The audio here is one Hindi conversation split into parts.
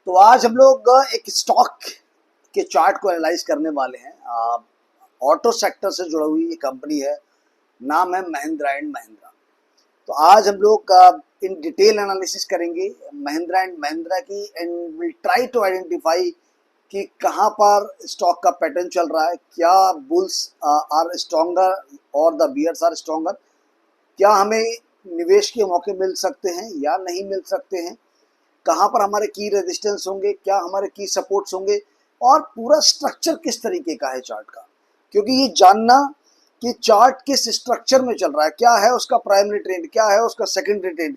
तो आज हम लोग एक स्टॉक के चार्ट को एनालाइज करने वाले हैं। ऑटो सेक्टर से जुड़ी हुई ये कंपनी है, नाम है महिंद्रा एंड महिंद्रा। तो आज हम लोग इन डिटेल एनालिसिस करेंगे महिंद्रा एंड महिंद्रा की, and will try to identify कि कहाँ पर स्टॉक का पैटर्न चल रहा है, क्या बुल्स आर स्ट्रॉन्गर और द बियर्स आर स्ट्रॉन्गर, क्या हमें निवेश के मौके मिल सकते हैं या नहीं मिल सकते हैं, कहाँ पर हमारे की रेजिस्टेंस होंगे, क्या हमारे की सपोर्ट्स होंगे, और पूरा स्ट्रक्चर किस तरीके का है चार्ट का। क्योंकि ये जानना कि चार्ट किस स्ट्रक्चर में चल रहा है, क्या है उसका प्राइमरी ट्रेंड, क्या है उसका सेकेंडरी ट्रेंड,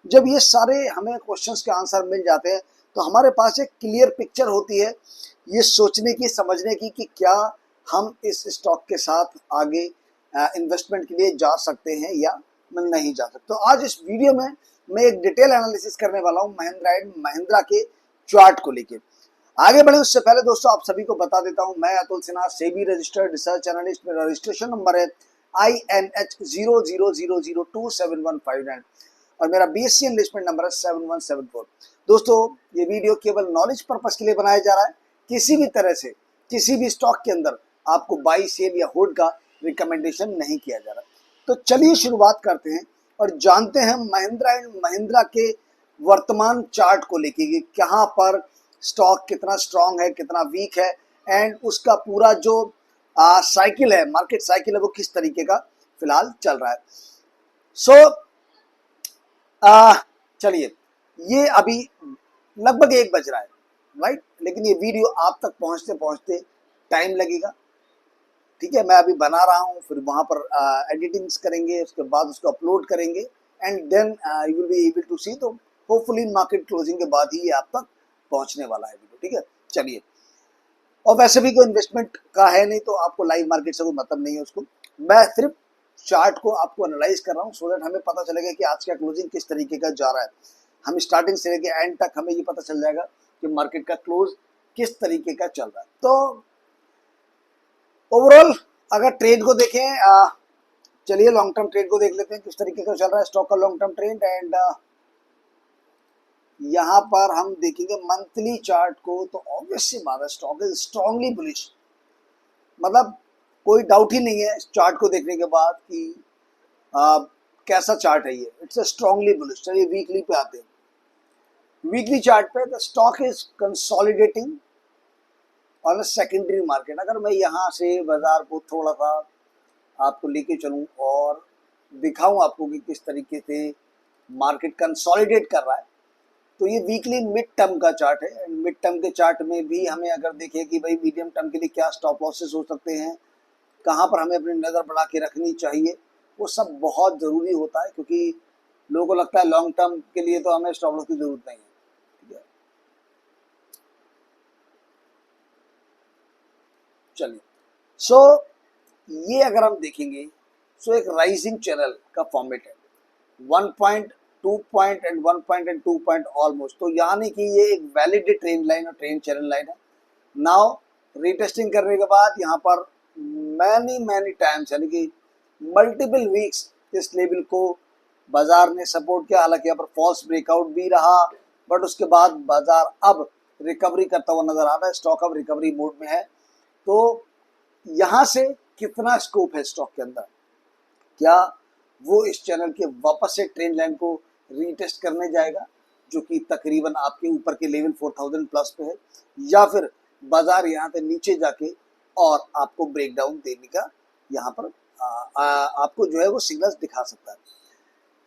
जब ये सारे हमें क्वेश्चंस के आंसर मिल जाते हैं तो हमारे पास एक क्लियर पिक्चर होती है ये सोचने की, समझने की कि क्या हम इस स्टॉक के साथ आगे इन्वेस्टमेंट के लिए जा सकते हैं या नहीं जा सकते। तो आज इस वीडियो में मैं एक डिटेल एनालिसिस करने वाला हूं महिंद्रा एंड महिंद्रा के चार्ट को लेके। आगे बढ़े उससे पहले दोस्तों आप सभी को बता देता हूं, मैं Atul Sinha, SEBI registered research analyst. मेरा रजिस्ट्रेशन नंबर है INH00027159 और मेरा BSc एनलिस्टमेंट नंबर है 7174। दोस्तों ये वीडियो केवल नॉलेज पर्पस के लिए बनाया जा रहा है, किसी भी तरह से किसी भी स्टॉक के अंदर आपको बाई, सेल या होल्ड का रिकमेंडेशन नहीं किया जा रहा। तो चलिए शुरुआत करते हैं और जानते हैं महिंद्रा एंड महिंद्रा के वर्तमान चार्ट को लेके कि कहाँ पर स्टॉक कितना स्ट्रांग है, कितना वीक है, एंड उसका पूरा जो साइकिल है, मार्केट साइकिल है, वो किस तरीके का फिलहाल चल रहा है। चलिए, ये अभी लगभग 1 बज रहा है, राइट, लेकिन ये वीडियो आप तक पहुंचते पहुंचते टाइम लगेगा। ठीक है, मैं अभी बना रहा हूँ, फिर वहाँ पर एडिटिंग्स करेंगे, उसके बाद उसको अपलोड करेंगे, and then you will be able to see. तो होपफुली मार्केट क्लोजिंग के बाद ही ये आप तक पहुँचने वाला है वीडियो। ठीक है, चलिए। और वैसे भी कोई इन्वेस्टमेंट का है नहीं, तो आपको लाइव मार्केट से कोई मतलब नहीं है उसको। मैं सिर्फ चार्ट को आपको एनालाइज कर रहा हूँ सो दैट हमें पता चलेगा कि आज का क्लोजिंग किस तरीके का जा रहा है। हम स्टार्टिंग से लेकर एंड तक हमें ये पता चल जाएगा कि मार्केट का क्लोज किस तरीके का चल रहा है। तो ओवरऑल अगर ट्रेड को देखें, चलिए लॉन्ग टर्म ट्रेड को देख लेते हैं किस तरीके का चल रहा है स्टॉक का लॉन्ग टर्म ट्रेंड। एंड यहाँ पर हम देखेंगे मंथली चार्ट को, तो ऑब्वियस सी बात है स्टॉक इज स्ट्रांगली बुलिश। मतलब कोई डाउट ही नहीं है इस चार्ट को देखने के बाद कि कैसा चार्ट है ये, इट्स स्ट्रांगली बुलिश। चलिए वीकली पे आते हैं। वीकली चार्ट पे the stock is consolidating on secondary market. अगर मैं यहाँ से बाजार को थोड़ा सा आपको लेके चलूँ और दिखाऊं आपको कि किस तरीके से मार्केट कंसोलिडेट कर रहा है, तो ये वीकली मिड टर्म का चार्ट है। एंड मिड टर्म के चार्ट में भी हमें अगर देखें कि भाई मीडियम टर्म के लिए क्या स्टॉप लॉसेस हो सकते हैं, कहाँ पर हमें अपनी नज़र बढ़ा के रखनी चाहिए, वो सब बहुत ज़रूरी होता है। क्योंकि लोगों को लगता है लॉन्ग टर्म के लिए तो हमें स्टॉप लॉस की ज़रूरत नहीं है। चलिए, ये अगर हम देखेंगे एक राइजिंग चैनल का फॉर्मेट है, 1 point, 2 point and 1 point and 2 point almost. तो यानी कि ये एक वैलिड ट्रेंड लाइन और ट्रेंड चैनल लाइन है। नाउ रीटेस्टिंग करने के बाद यहाँ पर मैनी टाइम्स, यानी कि मल्टीपल वीक्स इस लेवल को बाजार ने सपोर्ट किया। हालांकि यहाँ पर फॉल्स ब्रेकआउट भी रहा, बट उसके बाद बाजार अब रिकवरी करता हुआ नजर आ रहा है, स्टॉक अब रिकवरी मोड में है। तो यहाँ से कितना स्कोप है स्टॉक के अंदर, क्या वो इस चैनल के वापस से ट्रेंड लाइन को रीटेस्ट करने जाएगा जो कि तकरीबन आपके ऊपर के लेवल 4000 प्लस पे है, या फिर बाजार यहाँ पे नीचे जाके और आपको ब्रेकडाउन देने का यहाँ पर आपको जो है वो सिग्नल्स दिखा सकता है।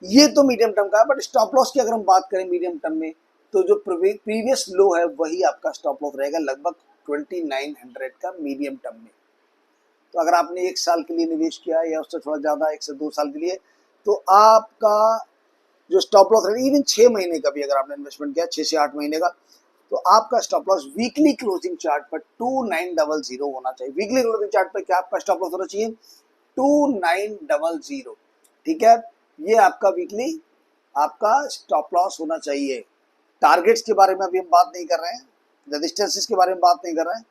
ये तो मीडियम टर्म का है। बट स्टॉप लॉस की अगर हम बात करें मीडियम टर्म में, तो जो प्रीवियस लो है वही आपका स्टॉप लॉस रहेगा, लगभग 2900 का मीडियम टर्म में। तो अगर आपने 1 साल के लिए निवेश किया या उससे थोड़ा ज़्यादा 1 से 2 साल के लिए, तो आपका जो स्टॉप लॉस है, इवन 6 महीने का भी अगर आपने इन्वेस्टमेंट किया, 6 से 8 महीने का, तो आपका stop loss weekly closing chart पर 2900 होना चाहिए। वीकली क्लोजिंग चार्ट पर क्या आपका स्टॉप लॉस होना चाहिए? 2900। ठीक है, ये आपका वीकली आपका स्टॉप लॉस होना चाहिए। टारगेट्स के बारे में अभी हम बात नहीं कर रहे हैं, रेजिस्टेंसेस के बारे में बात नहीं कर रहे हैं।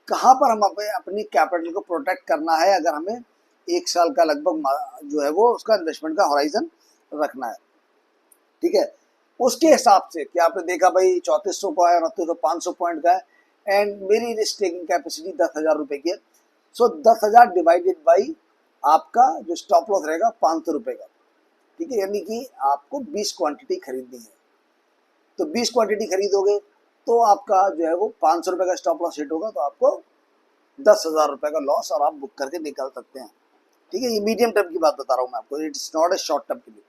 कहाँ पर हम अपनी कैपिटल को प्रोटेक्ट करना है, अगर हमें 1 साल का लगभग जो है वो उसका इन्वेस्टमेंट का हॉराइजन रखना है। ठीक है, उसके हिसाब से कि आपने देखा भाई 3400 का है, 500 पॉइंट का है एंड मेरी रिस्क टेकिंग कैपेसिटी 10,000 रुपए की है, सो 10,000 डिवाइडेड बाई आपका जो स्टॉप लॉस रहेगा 500 रुपए का, ठीक है, यानी कि आपको 20 क्वांटिटी खरीदनी है। तो 20 क्वांटिटी खरीदोगे तो आपका जो है वो 500 रुपए का स्टॉप लॉस हिट होगा, तो आपको 10,000 रुपए का लॉस और आप बुक करके निकल सकते हैं, ठीक है। ये मीडियम टर्म की बात बता रहा हूँ मैं आपको, it's not a short term के लिए।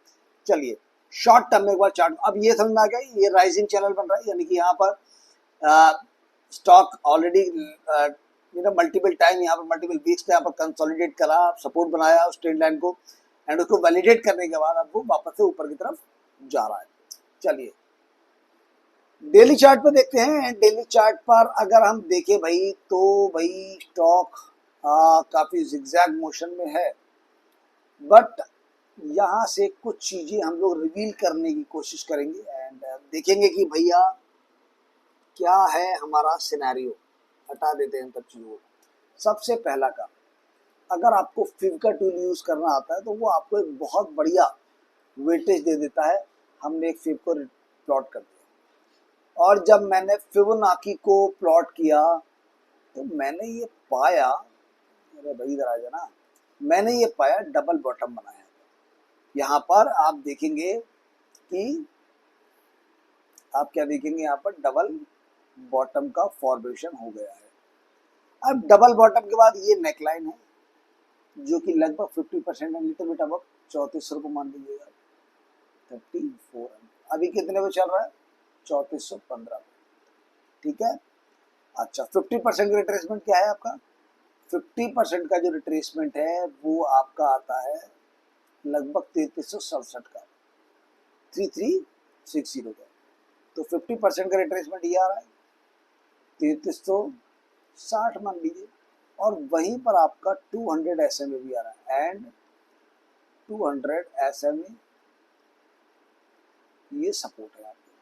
चलिए शॉर्ट टर्म में एक बार चार्ट, अब ये समझ में आ गया ये राइजिंग चैनल बन रहा है, यानी कि यहाँ पर स्टॉक ऑलरेडी मल्टीपल टाइम यहाँ पर मल्टीपल वीक्स यहाँ पर कंसोलिडेट करा, सपोर्ट बनाया उस ट्रेंड लाइन को एंड उसको वैलिडेट करने के बाद अब वो वापस से ऊपर की तरफ जा रहा है। चलिए डेली चार्ट पे देखते हैं। डेली चार्ट पर अगर हम देखें भाई तो भाई स्टॉक काफी जिगजैग मोशन में है, बट यहाँ से कुछ चीजें हम लोग रिवील करने की कोशिश करेंगे एंड देखेंगे कि भैया क्या है हमारा सिनेरियो। हटा देते हैं सब चीजों को। सबसे पहला का, अगर आपको फिव का टूल यूज करना आता है तो वो आपको एक बहुत बढ़िया वेटेज दे देता है। हमने एक फिव को प्लॉट कर दिया और जब मैंने फिबोनाची को प्लॉट किया तो मैंने ये पाया, अरे भाई इधर आ जाना, मैंने ये पाया डबल बॉटम बनाया। यहाँ पर आप देखेंगे कि आप क्या देखेंगे, यहाँ पर डबल बॉटम का फॉर्मेशन हो गया है। अब डबल बॉटम के बाद ये नेकलाइन है जो कि लगभग 50% है, लिटिल बिट अब 3400 को मान लीजिएगा, 3400। अभी कितने पे चल रहा है, 3415, ठीक है। अच्छा 50% का रिट्रेसमेंट क्या है आपका, 50% का जो रिट्रेसमेंट है वो आपका आता है लगभग 3367 का, 3360 का। तो 50% का रिट्रेसमेंट ये आ रहा है 3360 मान लीजिए, और वहीं पर आपका 200 SMA भी आ रहा है एंड 200 SMA ये सपोर्ट है आपके।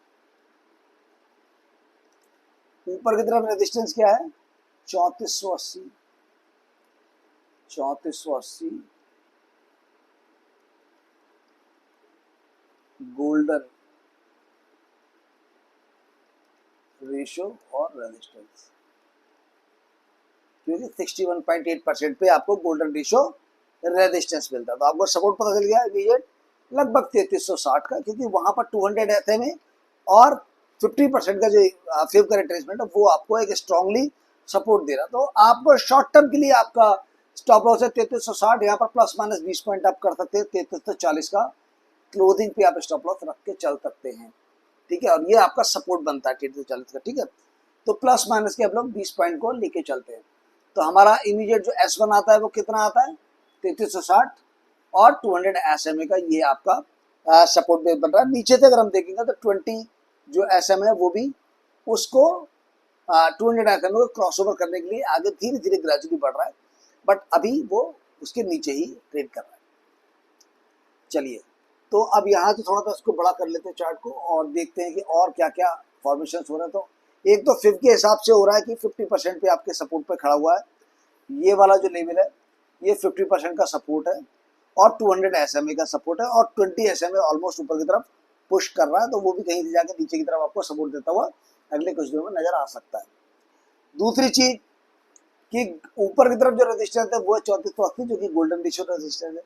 ऊपर की तरफ रेजिस्टेंस क्या है 3480, 3480 गोल्डन रेशियो और रेजिस्टेंस, क्योंकि 61.8% पे आपको गोल्डन रेशियो रेजिस्टेंस मिलता है। तो आपको सपोर्ट पता चल गया इमीडिएट लगभग 3360 का, क्योंकि वहां पर 200 SMA और 50% का जो फेव का रिट्रेसमेंट है वो आपको एक स्ट्रांगली सपोर्ट दे रहा। तो आपको शॉर्ट टर्म के लिए आपका स्टॉप लॉस है 3360, यहाँ पर प्लस माइनस 20 पॉइंट आप कर सकते हैं। 3340 का क्लोजिंग पे आप स्टॉप लॉस रख के चल सकते हैं, ठीक है। और ये आपका सपोर्ट बनता है 3340 का, ठीक है। तो प्लस माइनस के आप लोग 20 पॉइंट को लेके चलते हैं। तो हमारा इमीडिएट जो S1 आता है वो कितना आता है 3360 और 200 SMA का ये आपका सपोर्ट बेस बन रहा है। नीचे से अगर हम देखेंगे तो 20 जो SM है वो भी उसको 200 SMA को क्रॉस ओवर करने के लिए आगे धीरे धीरे ग्रेजुअली बढ़ रहा है, बट अभी वो उसके नीचे ही ट्रेड कर रहा है। चलिए तो अब यहाँ से थोड़ा सा इसको बड़ा कर लेते हैं चार्ट को और देखते हैं कि और क्या क्या फॉर्मेशन हो रहे हैं। तो एक तो 50 के हिसाब से हो रहा है कि 50% पे आपके सपोर्ट पे खड़ा हुआ है, ये वाला जो लेवल है ये 50% का सपोर्ट है और 200 SMA का सपोर्ट है और 20 SMA ऑलमोस्ट ऊपर की तरफ पुश कर रहा है, तो वो भी कहीं से जाकर नीचे की तरफ आपको सपोर्ट देता हुआ अगले कुछ दिनों में नजर आ सकता है। दूसरी चीज कि ऊपर की तरफ जो रेजिस्टेंस है वो है 3480 जो कि गोल्डन रेशियो रेजिस्टेंस है।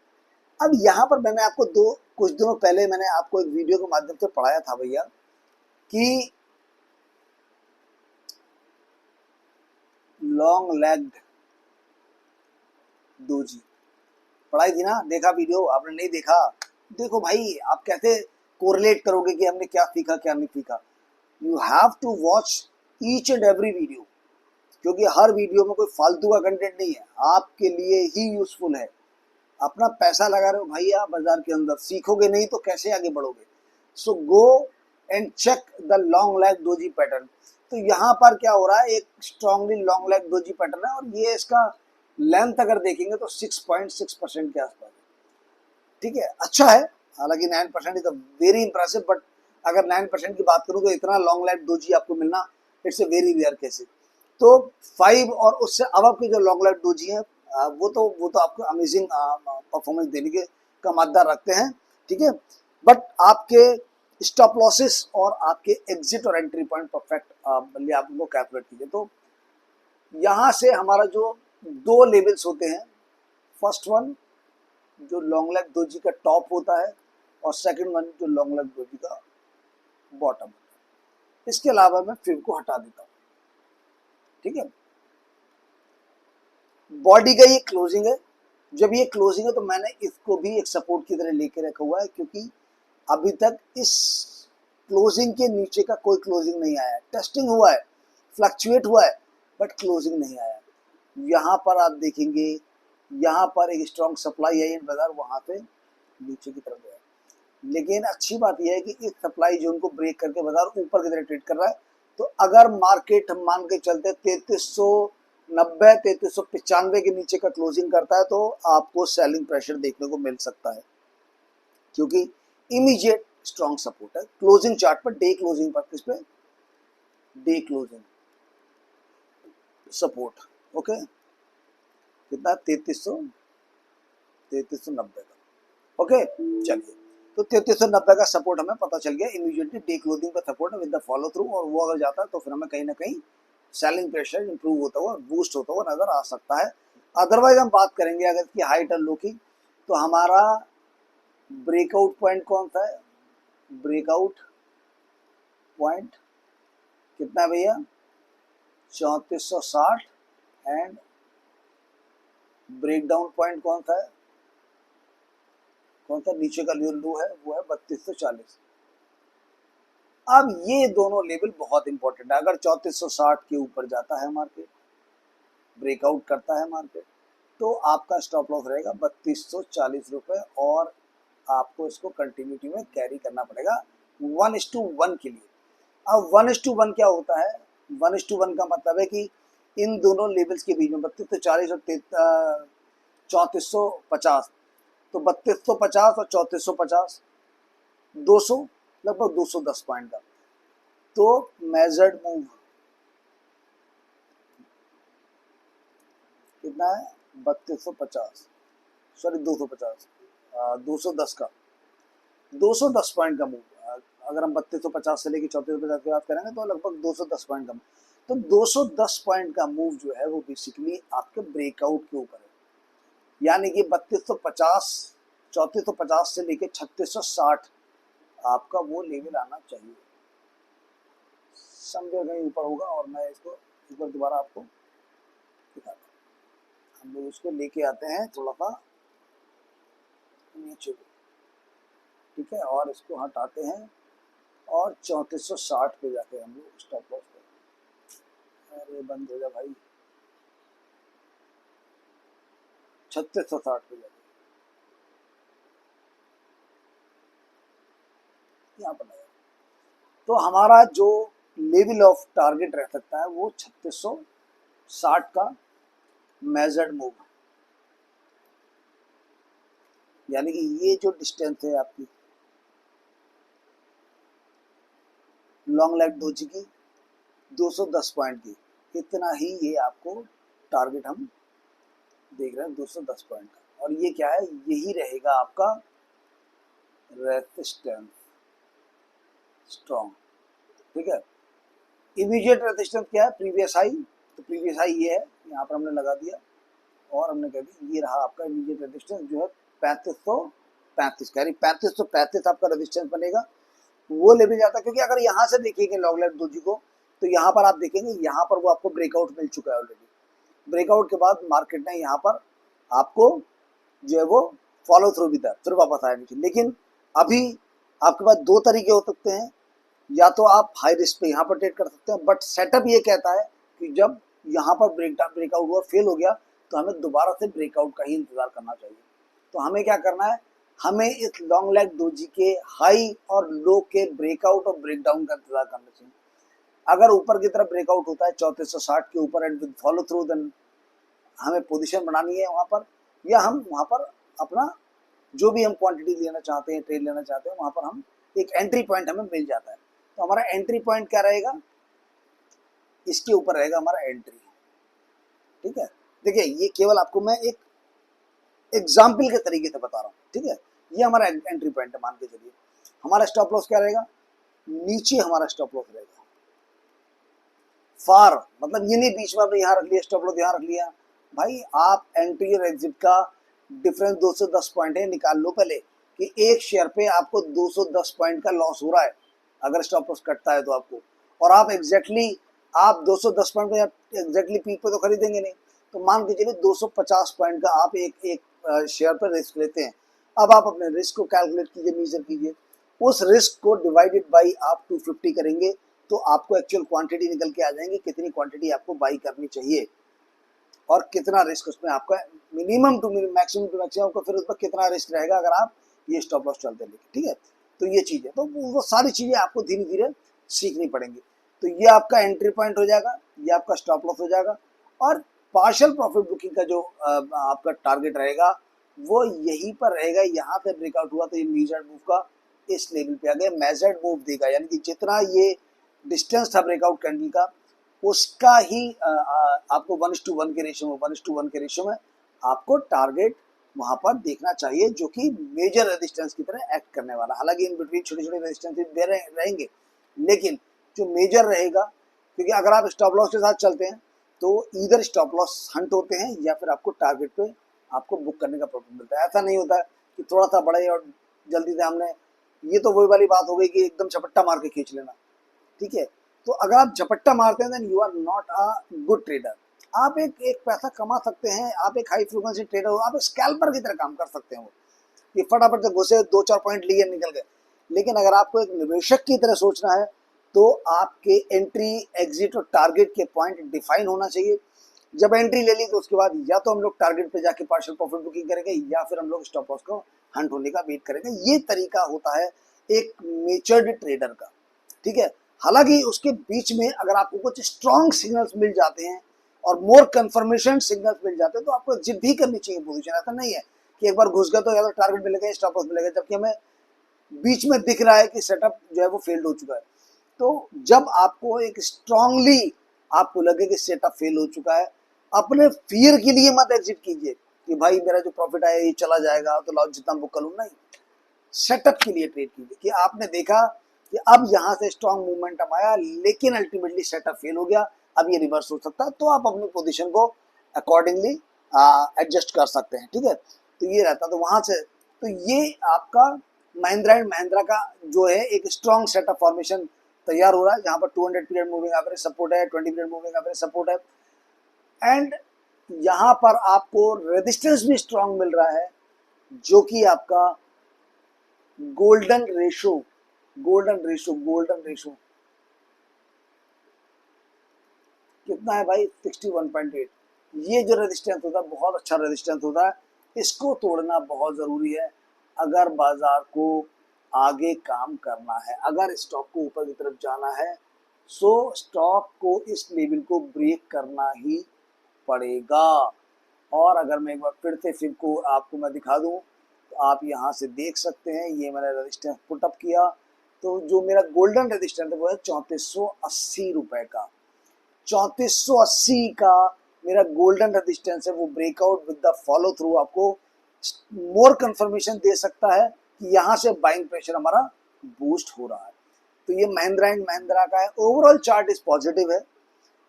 अब यहाँ पर मैंने आपको कुछ दिनों पहले मैंने आपको एक वीडियो के माध्यम से पढ़ाया था भैया कि लॉन्ग लेग्ड डोजी पढ़ाई थी ना, देखा वीडियो आपने? नहीं देखा, देखो भाई आप कैसे कोरिलेट करोगे कि हमने क्या सीखा क्या नहीं सीखा। You have to watch each and every video, क्योंकि हर वीडियो में कोई फालतू का कंटेंट नहीं है, आपके लिए ही यूजफुल है। अपना पैसा लगा रहे हो भैया बाजार के अंदर, सीखोगे नहीं तो कैसे आगे बढ़ोगे। So go and check the long leg doji pattern. तो यहाँ पर क्या हो रहा है, एक strongly long leg doji pattern है और ये इसका लेंथ अगर देखेंगे तो 6.6% के आसपास, ठीक है। अच्छा है, हालांकि 9% इज वेरी इंप्रेसिव, बट अगर 9% की बात करूं तो इतना लॉन्ग लेग डोजी आपको मिलना it's a very rare cases. तो 5 और उससे अब के जो लॉन्ग लेग डोजी हैं वो तो आपको अमेजिंग परफॉर्मेंस देने के का मादा रखते हैं, ठीक है। बट आपके स्टॉप लॉसेस और आपके एग्जिट और एंट्री पॉइंट परफेक्ट बल्कि आप उनको कैलकुलेट कीजिए। तो यहाँ से हमारा जो दो लेवल्स होते हैं, फर्स्ट वन जो लॉन्ग लेग डोजी का टॉप होता है और सेकंड वन जो लॉन्ग लेग डोजी का बॉटम होता है। इसके अलावा मैं फिब को हटा देता हूँ, ठीक है। बॉडी का ये क्लोजिंग है, जब ये क्लोजिंग है तो मैंने इसको भी एक सपोर्ट की तरह लेके रखा हुआ है, क्योंकि अभी तक इस क्लोजिंग के नीचे का कोई क्लोजिंग नहीं आया है। टेस्टिंग हुआ है, फ्लक्चुएट हुआ है, बट क्लोजिंग नहीं आया। यहाँ पर आप देखेंगे, यहाँ पर एक स्ट्रॉन्ग सप्लाई है, बाजार वहां पे नीचे की तरफ गया, लेकिन अच्छी बात यह है कि इस सप्लाई जोन को ब्रेक करके बाजार ऊपर की तरफ ट्रेड कर रहा है। तो अगर मार्केट हम मान के चलते 3390 3395 के नीचे का क्लोजिंग करता है तो आपको सेलिंग प्रेशर देखने को मिल सकता है, क्योंकि इमीडिएट स्ट्रॉन्ग सपोर्ट है क्लोजिंग चार्ट पर, डे क्लोजिंग पर, किस पे, डे क्लोजिंग सपोर्ट। ओके, कितना, 3390 का। ओके, चलिए, तो 3390 का सपोर्ट हमें पता चल गया, इमीडिएटली डे क्लोजिंग का सपोर्ट है विद द फॉलो थ्रू, और वो अगर जाता है तो फिर हमें कहीं ना कहीं सेलिंग प्रेशर इंप्रूव होता हुआ, बूस्ट होता हुआ नजर आ सकता है। अदरवाइज हम बात करेंगे अगर इसकी हाइट और लो की, तो हमारा ब्रेकआउट पॉइंट कौन सा है, ब्रेकआउट पॉइंट कितना है भैया, 3460, एंड ब्रेकडाउन पॉइंट कौन सा है, कौन सा नीचे का जो लो है वो है 3240। अब ये दोनों लेवल बहुत इंपॉर्टेंट है। अगर 3460 के ऊपर जाता है मार्केट, ब्रेकआउट करता है मार्केट, तो आपका स्टॉप लॉस रहेगा 3240 रुपए, और आपको इसको कंटिन्यूटी में कैरी करना पड़ेगा 1:1 के लिए। अब 1:1 क्या होता है, 1:1 का मतलब है कि इन दोनों लेवल्स के बीच में 3240 और 3450, तो 3250 और 3450, 200, लगभग 210 पॉइंट का। तो मेजर्ड मूव कितना है, 3250, सॉरी 250, 210 का, 210 पॉइंट का मूव। अगर हम 3250 से लेके 3450 की बात करेंगे तो लगभग 210 पॉइंट का। तो 210 पॉइंट का मूव जो है वो बेसिकली आपके ब्रेकआउट के ऊपर है, यानी कि 3250, 3450 से लेके 3660 आपका वो लेवल आना चाहिए, समझे, कहीं ऊपर होगा। और मैं इसको एक बार दोबारा आपको दिखाता हूँ। हम लोग इसको लेके आते हैं थोड़ा सा नीचे, ठीक है, और इसको हटाते हैं और 3460 पे जाते हैं हम लोग स्टॉप लॉस पे। अरे बंद हो जा भाई, 3660 पे जाते हैं, यहाँ पर लगा। तो हमारा जो लेवल ऑफ टारगेट रह सकता है वो 3660 का मेजर्ड मूव, यानी कि ये जो डिस्टेंस है आपकी लॉन्ग लेग डोजी की 210 पॉइंट की, इतना ही ये आपको टारगेट हम देख रहे हैं 210 पॉइंट का। और ये क्या है, यही रहेगा आपका रेजिस्टेंस स्ट्रॉन्ग, ठीक है। इमीडिएट रेजिस्टेंस क्या है, प्रीवियस हाई, तो प्रीवियस हाई ये है, यहाँ पर हमने लगा दिया और हमने कह दिया ये रहा आपका इमीडिएट रेजिस्टेंस जो है 3535 का, यानी 3535 आपका रेजिस्टेंस बनेगा, वो लेवल जाता है। क्योंकि अगर यहाँ से देखेंगे लॉन्ग लेग डोजी को, तो यहाँ पर आप देखेंगे यहाँ पर वो आपको ब्रेकआउट मिल चुका है ऑलरेडी। ब्रेकआउट के बाद मार्केट ने यहाँ पर आपको जो है वो फॉलो थ्रू भी था, फिर वापस आया नीचे। लेकिन अभी आपके पास दो तरीके हो सकते हैं, या तो आप हाई रिस्क पे यहाँ पर ट्रेड कर सकते हैं, बट सेटअप ये कहता है कि जब यहाँ पर ब्रेकआउट हुआ, फेल हो गया, तो हमें दोबारा से ब्रेकआउट का ही इंतजार करना चाहिए। तो हमें क्या करना है, हमें इस लॉन्ग लेग डोजी के हाई और लो के ब्रेकआउट और ब्रेकडाउन का इंतजार करना चाहिए। अगर ऊपर की तरफ ब्रेकआउट होता है 3460 के ऊपर and with follow through, then हमें पोजीशन बनानी है वहां पर, या हम वहां पर अपना जो भी हम क्वांटिटी लेना चाहते हैं, ट्रेड लेना चाहते हैं, वहां पर हम एक एंट्री पॉइंट हमें मिल जाता है। तो हमारा एंट्री पॉइंट क्या रहेगा, इसके ऊपर रहेगा हमारा एंट्री, ठीक है। देखिए ये केवल आपको मैं एक एग्जाम्पल के तरीके से बता रहा हूँ, ठीक है। ये हमारा एंट्री पॉइंट है, मान के चलिए हमारा स्टॉप लॉस क्या रहेगा, नीचे हमारा स्टॉप लॉस रहेगा, फार, मतलब ये नहीं बीच में आपने यहाँ रख लिया स्टॉप लॉस, यहाँ रख लिया। भाई आप एंट्री और एग्जिट का डिफरेंस 210 पॉइंट है, निकाल लो पहले कि एक शेयर पे आपको 210 पॉइंट का लॉस हो रहा है अगर स्टॉप लॉस कटता है तो आपको, और आप एग्जैक्टली आप 210 पॉइंट पे एग्जैक्टली पीक पे तो खरीदेंगे नहीं, तो मान के चलिए 250 पॉइंट का आप एक शेयर पर रिस्क लेते हैं। अब आप अपने रिस्क को कैलकुलेट कीजिए, मेजर कीजिए, उस रिस्क को डिवाइडेड बाई आप 250 करेंगे तो आपको एक्चुअल क्वांटिटी निकल के आ जाएंगे, कितनी क्वांटिटी आपको बाई करनी चाहिए और कितना रिस्क उसमें आपका minimum to maximum to maximum आपको, फिर उस पर कितना रिस्क रहेगा अगर आप ये स्टॉप लॉस चलते लेके, ठीक है। तो ये चीज़ है, तो वो सारी चीज़ें आपको धीरे धीरे सीखनी पड़ेंगी। तो ये आपका एंट्री पॉइंट हो जाएगा, ये आपका स्टॉप लॉस हो जाएगा, और पार्शियल प्रॉफिट बुकिंग का जो आपका टारगेट रहेगा वो यहीं पर रहेगा। यहाँ पे ब्रेकआउट हुआ तो ये मेजर्ड मूव का इस लेवल पे आ गया, मेजर्ड मूव देगा, यानी कि जितना ये डिस्टेंस था ब्रेकआउट कैंडल का उसका ही आपको 1:1 के रेशियो में 1:1 के रेशियो में आपको टारगेट वहां पर देखना चाहिए, जो कि मेजर रेजिस्टेंस की तरह एक्ट करने वाला। हालांकि इन बिटवीन छोटे छोटे रेजिस्टेंस रहेंगे, लेकिन जो मेजर रहेगा, क्योंकि अगर आप स्टॉप लॉस के साथ चलते हैं तो इधर स्टॉप लॉस हंट होते हैं या फिर आपको टारगेट पे आपको बुक करने का प्रॉफिट मिलता है। ऐसा नहीं होता कि थोड़ा सा बढ़े और जल्दी से हमने, ये तो वही वाली बात हो गई कि एकदम झपट्टा मार के खींच लेना, ठीक है। तो अगर आप झपट्टा मारते हैं then you are not a good trader. आप एक पैसा कमा सकते हैं, आप एक हाई फ्रीक्वेंसी ट्रेडर हो, आप स्कैल्पर की तरह काम कर सकते हो, ये फटाफट से घुसे 2-4 पॉइंट लिए निकल गए। लेकिन अगर आपको एक निवेशक की तरह सोचना है तो आपके एंट्री एग्जिट और टारगेट के पॉइंट डिफाइन होना चाहिए। जब एंट्री ले ली तो उसके बाद या तो हम लोग टारगेट पे जाके पार्शियल प्रॉफिट बुकिंग करेंगे या फिर हम लोग स्टॉप लॉस को हंट होने का वेट करेंगे। ये तरीका होता है एक मेचर्ड ट्रेडर का, ठीक है। हालांकि उसके बीच में अगर आपको कुछ स्ट्रॉन्ग सिग्नल्स मिल जाते हैं और मोर कंफर्मेशन सिग्नल्स मिल जाते हैं तो आपको एग्जिट भी करनी चाहिए पोजीशन। ऐसा नहीं है कि एक बार घुस गए तो या तो टारगेट मिलेगा या स्टॉप लॉस मिलेगा, जबकि हमें बीच में दिख रहा है कि सेटअप जो है वो फेल्ड हो चुका है। तो जब आपको एक स्ट्रांगली आपको लगे कि सेटअप फेल हो चुका है, अपने फियर के लिए मत एग्जिट कीजिए कि भाई मेरा जो प्रॉफिट आया ये चला जाएगा तो लाओ जितना बुक कर लूँ, नहीं। सेटअप के लिए ट्रेड कीजिए कि आपने देखा कि अब यहाँ से स्ट्रॉन्ग मूवमेंटम आया लेकिन अल्टीमेटली सेटअप फेल हो गया, अब ये रिवर्स हो सकता है, तो आप अपनी पोजीशन को अकॉर्डिंगली एडजस्ट कर सकते हैं, ठीक है। तो ये रहता, तो वहां से तो ये आपका महिंद्रा एंड महिंद्रा का जो है एक स्ट्रॉन्ग सेटअप फॉर्मेशन तैयार हो रहा है, जहां पर 200 पीरियड मूविंग एवरेज सपोर्ट है, 20 पीरियड मूविंग एवरेज सपोर्ट है, एंड यहाँ पर आपको रेजिस्टेंस भी स्ट्रॉन्ग मिल रहा है, जो कि आपका गोल्डन रेशो, गोल्डन रेशो कितना है भाई, 61.8। ये जो रेजिस्टेंस होता है बहुत अच्छा रेजिस्टेंस होता है, इसको तोड़ना बहुत ज़रूरी है अगर बाजार को आगे काम करना है। अगर स्टॉक को ऊपर की तरफ जाना है सो स्टॉक को इस लेवल को ब्रेक करना ही पड़ेगा। और अगर मैं एक बार फिर को आपको मैं दिखा दूं तो आप यहाँ से देख सकते हैं, ये मैंने रेजिस्टेंस पुटअप किया तो जो मेरा गोल्डन रेजिस्टेंस है वो है 3480 रुपए का। 3480 का मेरा गोल्डन रेजिस्टेंस है, वो breakout with the follow through आपको मोर कंफर्मेशन दे सकता है कि यहाँ से बाइंग प्रेशर हमारा बूस्ट हो रहा है। तो ये महिंद्रा एंड महिंद्रा का है, ओवरऑल चार्ट इज पॉजिटिव है,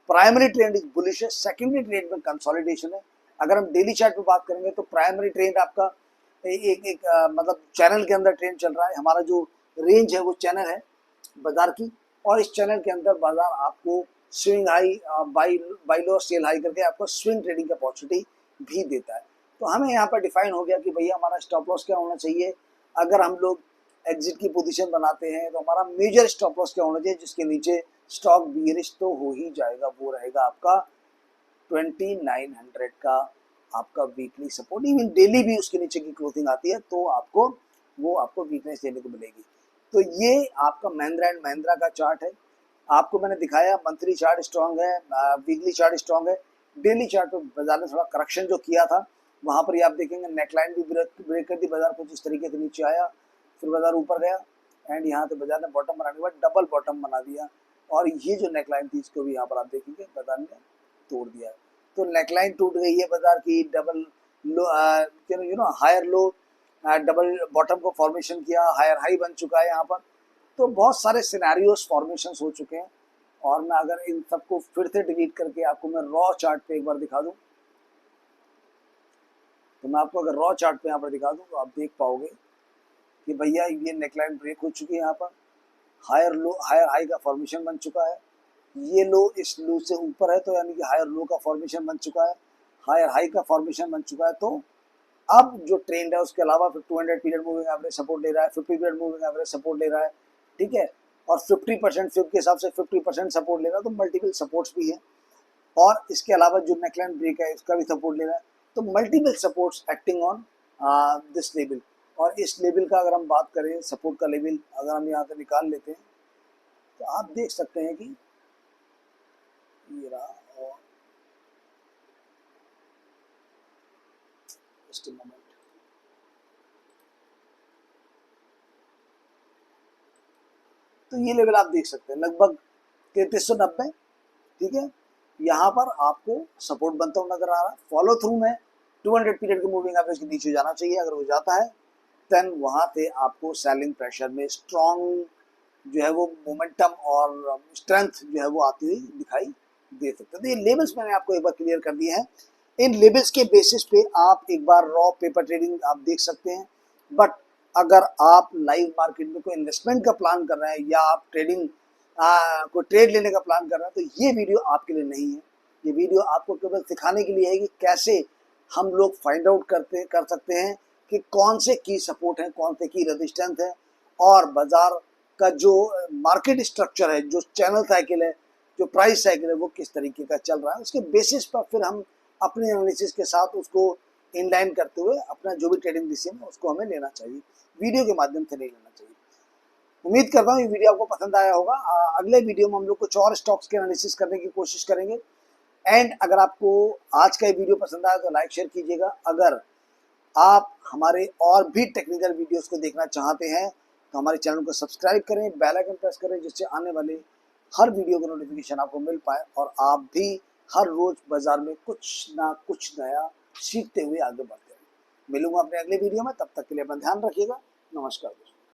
प्राइमरी ट्रेंड इज बुलिश है, सेकेंडरी ट्रेंड में कंसोलिडेशन है। अगर हम डेली चार्ट पे बात करेंगे तो प्राइमरी ट्रेंड आपका मतलब चैनल के अंदर ट्रेंड चल रहा है, हमारा जो रेंज है वो चैनल है बाजार की, और इस चैनल के अंदर बाजार आपको swing high buy low sell high करके आपको स्विंग ट्रेडिंग की अपॉर्चुनिटी भी देता है। तो हमें यहाँ पर डिफाइन हो गया कि भैया हमारा स्टॉप लॉस क्या होना चाहिए। अगर हम लोग एग्जिट की पोजीशन बनाते हैं तो हमारा मेजर स्टॉप लॉस क्या होना चाहिए, जिसके नीचे स्टॉक बियरिश तो हो ही जाएगा, वो रहेगा आपका 2900 का आपका वीकली सपोर्ट। इवन डेली भी उसके नीचे की क्लोजिंग आती है तो आपको वो आपको वीकनेस देने को मिलेगी। तो ये आपका महिंद्रा एंड महिंद्रा का चार्ट है, आपको मैंने दिखाया मंथली चार्ट स्ट्रांग है, वीकली चार्ट स्ट्रांग है, डेली चार्ट पे बाजार ने थोड़ा करेक्शन जो किया था वहां पर ही आप देखेंगे नेकलाइन भी ब्रेक कर दी, बाजार कुछ इस तरीके से नीचे आया, फिर बाजार ऊपर गया एंड यहाँ से बाजार ने बॉटम बनाने के बाद डबल बॉटम बना दिया, और ये जो नेकलाइन थी इसको भी यहाँ पर आप देखेंगे बाजार ने तोड़ दिया। तो नेकलाइन टूट गई है बाजार की, double low higher low double bottom को फॉर्मेशन किया, हायर हाई बन चुका है यहाँ पर। तो बहुत सारे सिनेरियोस फॉर्मेशन हो चुके हैं। और मैं अगर इन सबको फिर से डिलीट करके आपको मैं रॉ चार्ट पे एक बार दिखा दूं, तो मैं आपको अगर रॉ चार्ट पे यहाँ पर दिखा दूं तो आप देख पाओगे कि भैया ये नेकलाइन ब्रेक हो चुकी है। यहाँ पर हायर लो हायर हाई का फॉर्मेशन बन चुका है। ये लो इस लो से ऊपर है, तो यानी कि हायर लो का फॉर्मेशन बन चुका है, हायर हाई का फॉर्मेशन बन चुका है। तो अब जो ट्रेंड है उसके अलावा फिर 200 पीरियड मूविंग एवरेज सपोर्ट ले रहा है, 50 पीरियड मूविंग एवरेज सपोर्ट ले रहा है, ठीक है। और 50% फिर के हिसाब से 50% सपोर्ट ले रहा है, तो मल्टीपल सपोर्ट्स भी है। और इसके अलावा जो नेकलाइन ब्रेक है इसका भी सपोर्ट ले रहा है। तो multiple supports acting on this level. और इस लेवल का अगर हम बात करें, सपोर्ट का लेवल अगर हम यहाँ से निकाल लेते हैं, तो आप देख सकते हैं कि ये रहा। और जस्ट मोमेंट, तो ये लेवल आप देख सकते हैं लगभग 3390, ठीक है। यहाँ पर आपको सपोर्ट बनता हुआ नजर आ रहा है। फॉलो थ्रू में 200 पीरियड के मूविंग एवरेज के नीचे जाना चाहिए। अगर वो जाता है देन वहाँ पे आपको सेलिंग प्रेशर में स्ट्रॉन्ग जो है वो मोमेंटम और स्ट्रेंथ जो है वो आती हुई दिखाई दे सकते हैं। तो ये लेवल्स मैंने आपको एक बार क्लियर कर दिए हैं। इन लेवल्स के बेसिस पे आप एक बार रॉ पेपर ट्रेडिंग आप देख सकते हैं। बट अगर आप लाइव मार्केट में कोई इन्वेस्टमेंट का प्लान कर रहे हैं या आप ट्रेडिंग कोई ट्रेड लेने का प्लान कर रहे हैं, तो ये वीडियो आपके लिए नहीं है। ये वीडियो आपको केवल सिखाने के लिए है कि कैसे हम लोग फाइंड आउट कर सकते हैं कि कौन से की सपोर्ट है, कौन से की रेजिस्टेंस है, और बाजार का जो मार्केट स्ट्रक्चर है, जो चैनल साइकिल है, जो प्राइस साइकिल है, वो किस तरीके का चल रहा है। उसके बेसिस पर फिर हम अपने एनालिसिस के साथ उसको इनलाइन करते हुए अपना जो भी ट्रेडिंग डिसीजन है उसको हमें लेना चाहिए, वीडियो के माध्यम से नहीं लेना चाहिए। उम्मीद करता हूँ ये वीडियो आपको पसंद आया होगा। अगले वीडियो में हम लोग कुछ और स्टॉक्स के एनालिसिस करने की कोशिश करेंगे। एंड अगर आपको आज का ये वीडियो पसंद आया तो लाइक शेयर कीजिएगा। अगर आप हमारे और भी टेक्निकल वीडियोस को देखना चाहते हैं तो हमारे चैनल को सब्सक्राइब करें, बेल आइकन प्रेस करें, जिससे आने वाले हर वीडियो का नोटिफिकेशन आपको मिल पाए और आप भी हर रोज बाजार में कुछ ना कुछ नया सीखते हुए आगे बढ़ते हैं। मिलूंगा अपने अगले वीडियो में, तब तक के लिए अपना ध्यान रखिएगा। नमस्कार दोस्तों।